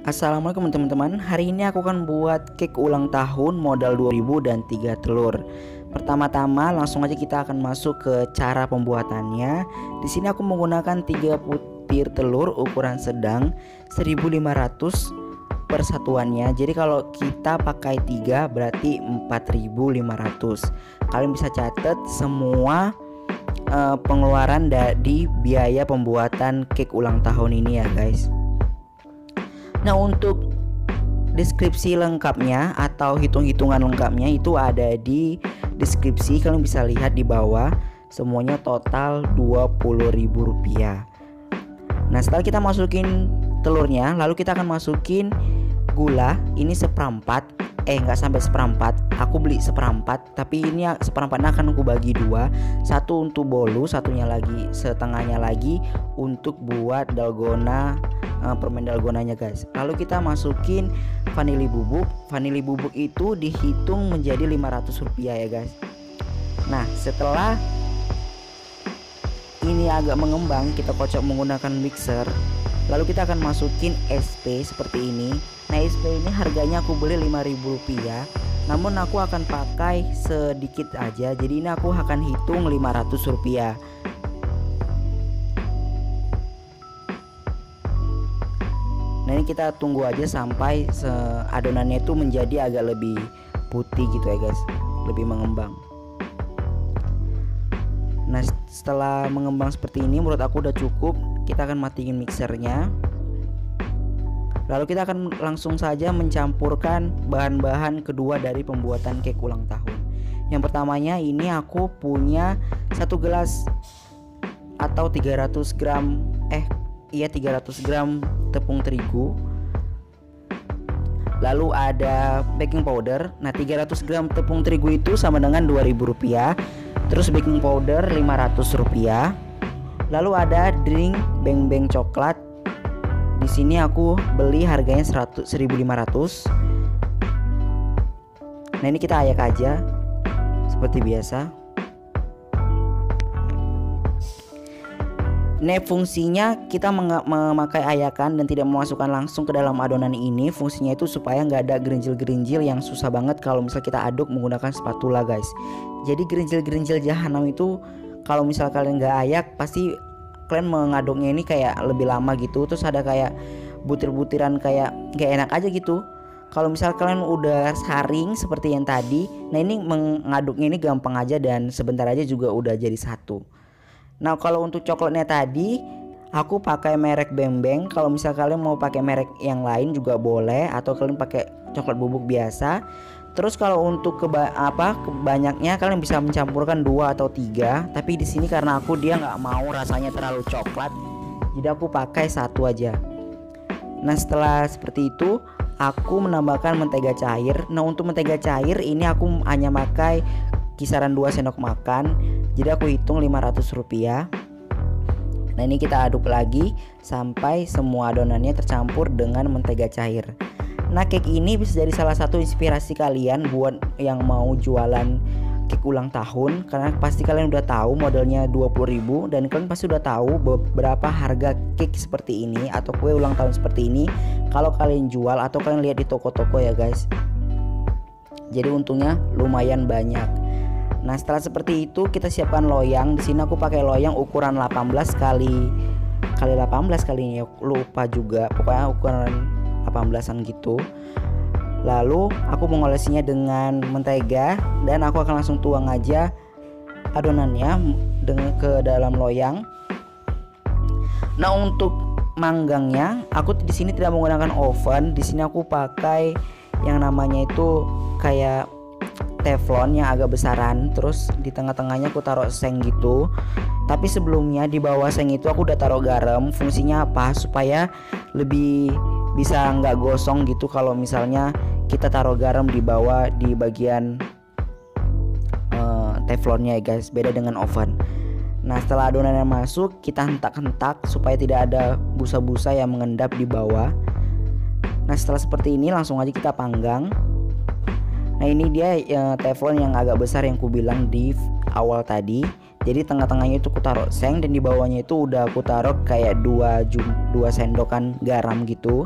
Assalamualaikum teman-teman. Hari ini aku akan buat cake ulang tahun modal 2000 dan 3 telur. Pertama-tama langsung aja kita akan masuk ke cara pembuatannya. Di sini aku menggunakan 3 butir telur ukuran sedang 1500 per satuannya. Jadi kalau kita pakai 3 berarti 4500. Kalian bisa catat semua pengeluaran dari biaya pembuatan cake ulang tahun ini ya guys. Nah, untuk deskripsi lengkapnya atau hitung-hitungan lengkapnya itu ada di deskripsi. Kalian bisa lihat di bawah. Semuanya total Rp20.000. Nah, setelah kita masukin telurnya, lalu kita akan masukin gula. Ini seperempat. Nggak sampai seperempat. Aku beli seperempat, tapi ini seperempatnya akan aku bagi dua. Satu untuk bolu, satunya lagi, setengahnya lagi untuk buat dalgona, permen dalgonanya guys. Lalu kita masukin vanili bubuk. Vanili bubuk itu dihitung menjadi Rp500 ya guys. Nah, setelah ini agak mengembang, kita kocok menggunakan mixer. Lalu kita akan masukin SP seperti ini. Nah, SP ini harganya aku beli Rp5.000, namun aku akan pakai sedikit aja. Jadi ini aku akan hitung Rp500. Nah, ini kita tunggu aja sampai adonannya itu menjadi agak lebih putih gitu ya guys, lebih mengembang. Nah, setelah mengembang seperti ini menurut aku udah cukup. Kita akan matiin mixernya. Lalu kita akan langsung saja mencampurkan bahan-bahan kedua dari pembuatan cake ulang tahun. Yang pertamanya ini aku punya 1 gelas atau 300 gram 300 gram tepung terigu. Lalu ada baking powder. Nah, 300 gram tepung terigu itu sama dengan Rp2.000. Terus baking powder Rp500. Lalu ada drink Beng Beng coklat. Di sini aku beli harganya 1.500. Nah, ini kita ayak aja seperti biasa. Nah, fungsinya kita memakai ayakan dan tidak memasukkan langsung ke dalam adonan ini. Fungsinya itu supaya nggak ada gerinjil-gerinjil yang susah banget kalau misal kita aduk menggunakan spatula guys. Jadi gerinjil-gerinjil jahanam itu kalau misal kalian nggak ayak, pasti kalian mengaduknya ini kayak lebih lama gitu. Terus ada kayak butir-butiran kayak nggak enak aja gitu. Kalau misal kalian udah saring seperti yang tadi, nah ini mengaduknya ini gampang aja dan sebentar aja juga udah jadi satu. Nah, kalau untuk coklatnya tadi aku pakai merek Beng Beng. Kalau misal kalian mau pakai merek yang lain juga boleh, atau kalian pakai coklat bubuk biasa. Terus kalau untuk kebanyaknya kalian bisa mencampurkan 2 atau 3. Tapi di sini karena dia nggak mau rasanya terlalu coklat, jadi aku pakai 1 aja. Nah, setelah seperti itu aku menambahkan mentega cair. Nah, untuk mentega cair ini aku hanya pakai kisaran 2 sendok makan. Jadi aku hitung Rp500. Nah, ini kita aduk lagi sampai semua adonannya tercampur dengan mentega cair. Nah, cake ini bisa jadi salah satu inspirasi kalian buat yang mau jualan cake ulang tahun, karena pasti kalian udah tahu modelnya 20.000 dan kalian pasti udah tahu beberapa harga cake seperti ini atau kue ulang tahun seperti ini kalau kalian jual atau kalian lihat di toko-toko ya guys. Jadi untungnya lumayan banyak. Nah, setelah seperti itu kita siapkan loyang. Di sini aku pakai loyang ukuran 18 kali 18 kali ya, lupa juga. Pokoknya ukuran 18-an gitu. Lalu aku mengolesinya dengan mentega dan aku akan langsung tuang aja adonannya ke dalam loyang. Nah, untuk manggangnya aku di sini tidak menggunakan oven. Di sini aku pakai yang namanya itu kayak teflon yang agak besaran. Terus di tengah-tengahnya aku taruh seng gitu. Tapi sebelumnya di bawah seng itu aku udah taruh garam. Fungsinya apa? Supaya lebih bisa nggak gosong gitu kalau misalnya kita taruh garam di bawah di bagian teflonnya ya guys, beda dengan oven. Nah, setelah adonannya masuk kita hentak-hentak supaya tidak ada busa-busa yang mengendap di bawah. Nah, setelah seperti ini langsung aja kita panggang. Nah, ini dia teflon yang agak besar yang ku bilang di awal tadi. Jadi tengah-tengahnya itu aku taruh seng, dan di bawahnya itu udah aku taruh kayak 2 sendokan garam gitu.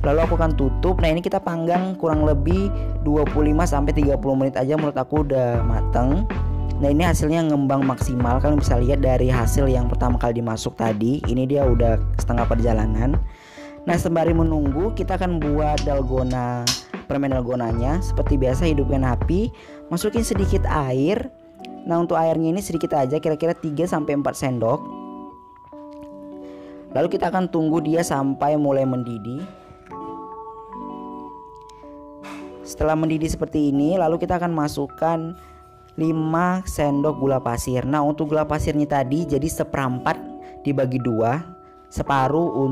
Lalu aku akan tutup. Nah ini kita panggang kurang lebih 25-30 menit aja, menurut aku udah mateng. Nah ini hasilnya ngembang maksimal. Kalian bisa lihat dari hasil yang pertama kali dimasuk tadi, ini dia udah setengah perjalanan. Nah sembari menunggu, kita akan buat dalgona, permen dalgonanya. Seperti biasa, hidupkan api, masukin sedikit air. Nah untuk airnya ini sedikit aja, kira-kira 3-4 sendok. Lalu kita akan tunggu dia sampai mulai mendidih. Setelah mendidih seperti ini, lalu kita akan masukkan 5 sendok gula pasir. Nah untuk gula pasirnya tadi jadi seperempat dibagi 2, separuh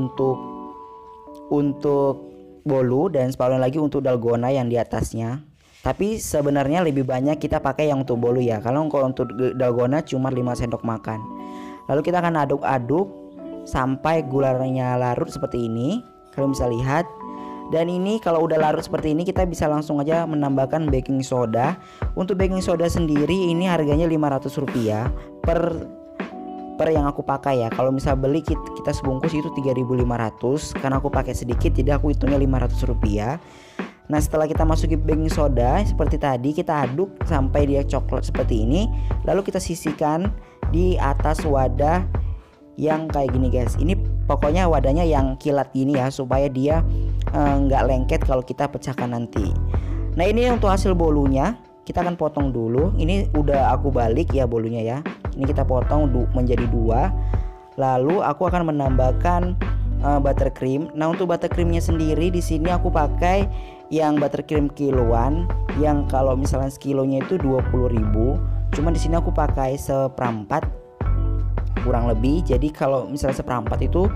untuk bolu dan separuh lagi untuk dalgona yang di atasnya. Tapi sebenarnya lebih banyak kita pakai yang untuk bolu ya. Kalau untuk dalgona cuma 5 sendok makan. Lalu kita akan aduk-aduk sampai gulanya larut seperti ini. Kalian bisa lihat. Dan ini kalau udah larut seperti ini, kita bisa langsung aja menambahkan baking soda. Untuk baking soda sendiri ini harganya Rp500 per yang aku pakai ya. Kalau misal beli kita sebungkus itu 3.500, karena aku pakai sedikit jadi aku hitungnya Rp500. Nah setelah kita masukin baking soda seperti tadi, kita aduk sampai dia coklat seperti ini. Lalu kita sisihkan di atas wadah yang kayak gini guys. Ini pokoknya wadahnya yang kilat gini ya, supaya dia nggak lengket kalau kita pecahkan nanti. Nah ini untuk hasil bolunya, kita akan potong dulu. Ini udah aku balik ya bolunya ya. Ini kita potong menjadi 2. Lalu aku akan menambahkan buttercream. Nah untuk buttercreamnya sendiri di sini aku pakai yang buttercream kiloan, yang kalau misalnya sekilonya itu 20.000. Cuman di sini aku pakai seperempat kurang lebih. Jadi kalau misalnya seperempat itu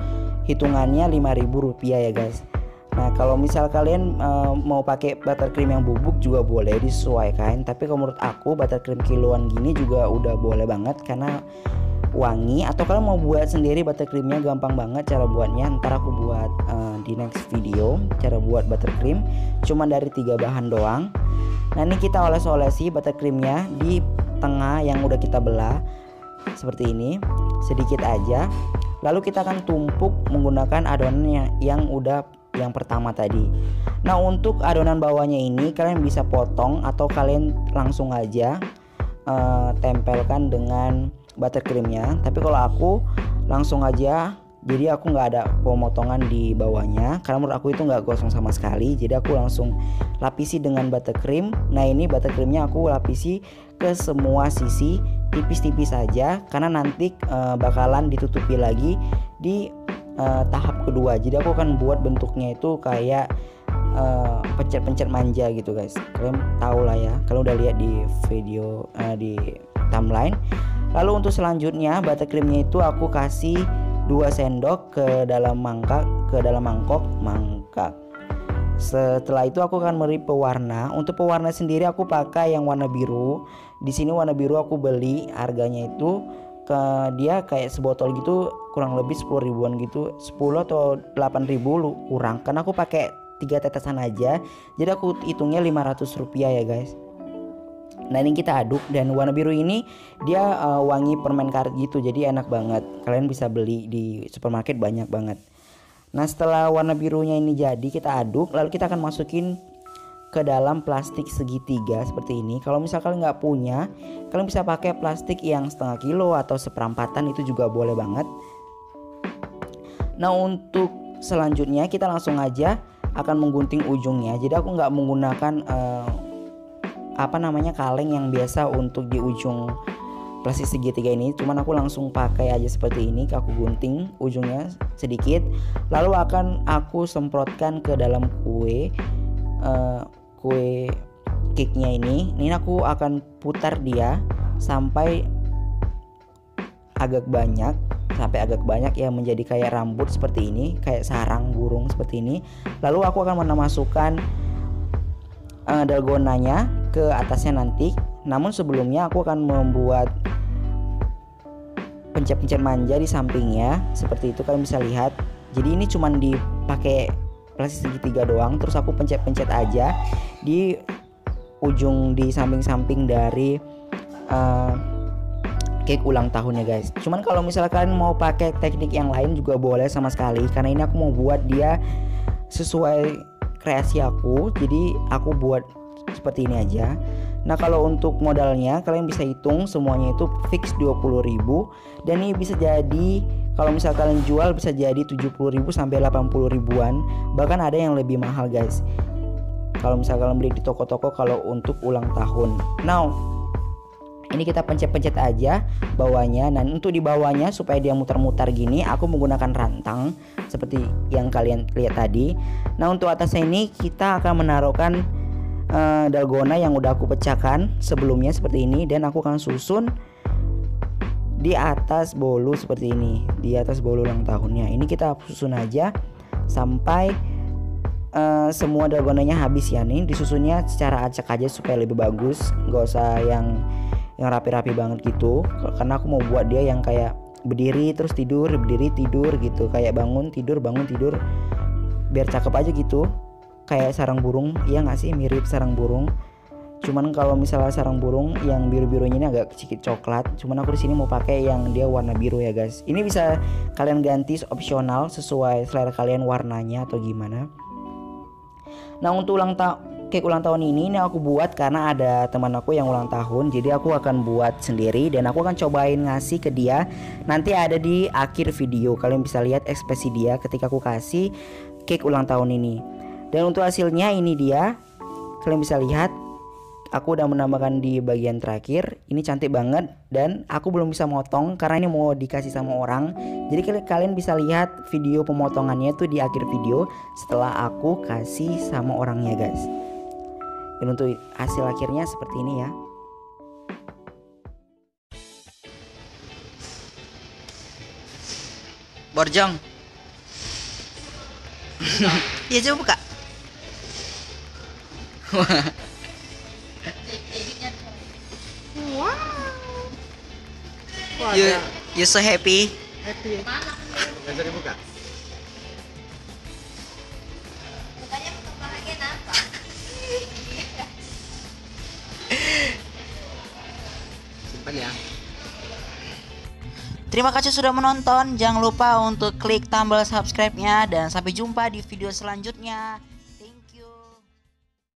hitungannya Rp5.000 ya guys. Nah kalau misal kalian mau pakai buttercream yang bubuk juga boleh, disesuaikan. Tapi kalau menurut aku buttercream kiloan gini juga udah boleh banget karena wangi. Atau kalian mau buat sendiri buttercreamnya, gampang banget cara buatnya. Ntar aku buat di next video cara buat buttercream. Cuma dari 3 bahan doang. Nah ini kita oles-olesi buttercreamnya di tengah yang udah kita belah seperti ini, sedikit aja. Lalu kita akan tumpuk menggunakan adonan yang pertama tadi. Nah untuk adonan bawahnya ini kalian bisa potong atau kalian langsung aja tempelkan dengan buttercreamnya. Tapi kalau aku langsung aja, jadi aku nggak ada pemotongan di bawahnya karena menurut aku itu nggak gosong sama sekali. Jadi aku langsung lapisi dengan buttercream. Nah ini buttercreamnya aku lapisi ke semua sisi tipis-tipis saja, karena nanti bakalan ditutupi lagi di tahap kedua. Jadi aku akan buat bentuknya itu kayak pencet-pencet manja gitu guys. Kalian tahu lah ya, kalian udah lihat di video di timeline. Lalu untuk selanjutnya buttercreamnya itu aku kasih 2 sendok ke dalam mangkok. Setelah itu aku akan beri pewarna. Untuk pewarna sendiri aku pakai yang warna biru. Di sini warna biru aku beli harganya itu dia kayak sebotol gitu, kurang lebih 10 ribuan gitu, 10 atau 8 ribu kurang, karena aku pakai 3 tetesan aja, jadi aku hitungnya Rp500 ya guys. Nah ini kita aduk, dan warna biru ini dia wangi permen karet gitu, jadi enak banget. Kalian bisa beli di supermarket banyak banget. Nah setelah warna birunya ini jadi, kita aduk, lalu kita akan masukin ke dalam plastik segitiga seperti ini. Kalau misalkan nggak punya, kalian bisa pakai plastik yang setengah kilo atau seperempatan, itu juga boleh banget. Nah untuk selanjutnya kita langsung aja akan menggunting ujungnya. Jadi aku nggak menggunakan kaleng yang biasa untuk di ujung plastik segitiga ini, cuman aku langsung pakai aja seperti ini. Aku gunting ujungnya sedikit, lalu akan aku semprotkan ke dalam kue cake-nya ini. Ini aku akan putar dia sampai agak banyak ya, menjadi kayak rambut seperti ini, kayak sarang burung seperti ini. Lalu aku akan memasukkan dalgonanya ke atasnya nanti. Namun sebelumnya aku akan membuat pencet-pencet manja di sampingnya seperti itu, kalian bisa lihat. Jadi ini cuman dipakai plastik segitiga doang, terus aku pencet-pencet aja di ujung, di samping-samping dari cake ulang tahunnya guys. Cuman kalau misalkan mau pakai teknik yang lain juga boleh sama sekali, karena ini aku mau buat dia sesuai kreasi aku. Jadi aku buat seperti ini aja. Nah kalau untuk modalnya kalian bisa hitung semuanya itu fix 20.000, dan ini bisa jadi kalau misal kalian jual bisa jadi 70.000 sampai 80 ribuan, bahkan ada yang lebih mahal guys kalau misal kalian beli di toko-toko kalau untuk ulang tahun. Now ini kita pencet-pencet aja bawahnya. Nah untuk di bawahnya supaya dia mutar-mutar gini, aku menggunakan rantang seperti yang kalian lihat tadi. Nah untuk atasnya ini kita akan menaruhkan dalgona yang udah aku pecahkan sebelumnya seperti ini, dan aku akan susun di atas bolu seperti ini, di atas bolu ulang tahunnya. Ini kita susun aja sampai semua dalgonanya habis ya. Nih disusunnya secara acak aja supaya lebih bagus, nggak usah yang rapi-rapi banget gitu, karena aku mau buat dia yang kayak berdiri terus tidur, berdiri tidur gitu, kayak bangun tidur biar cakep aja gitu, kayak sarang burung. Iya nggak sih, mirip sarang burung. Cuman kalau misalnya sarang burung yang biru-birunya ini agak sedikit coklat. Cuman aku di sini mau pakai yang dia warna biru ya guys. Ini bisa kalian ganti opsional sesuai selera kalian warnanya atau gimana. Nah untuk cake ulang tahun ini aku buat karena ada teman aku yang ulang tahun. Jadi aku akan buat sendiri dan aku akan cobain ngasih ke dia. Nanti ada di akhir video, kalian bisa lihat ekspresi dia ketika aku kasih cake ulang tahun ini. Dan untuk hasilnya ini dia, kalian bisa lihat aku udah menambahkan di bagian terakhir. Ini cantik banget, dan aku belum bisa motong karena ini mau dikasih sama orang. Jadi kalian bisa lihat video pemotongannya tuh di akhir video setelah aku kasih sama orangnya guys. Dan untuk hasil akhirnya seperti ini ya. Borjong. Ya coba buka. Wow. You so happy. Happy. Nggak bisa dibuka. Bukanya bukan bahagia apa? Simpan ya. Terima kasih sudah menonton. Jangan lupa untuk klik tombol subscribe-nya, dan sampai jumpa di video selanjutnya.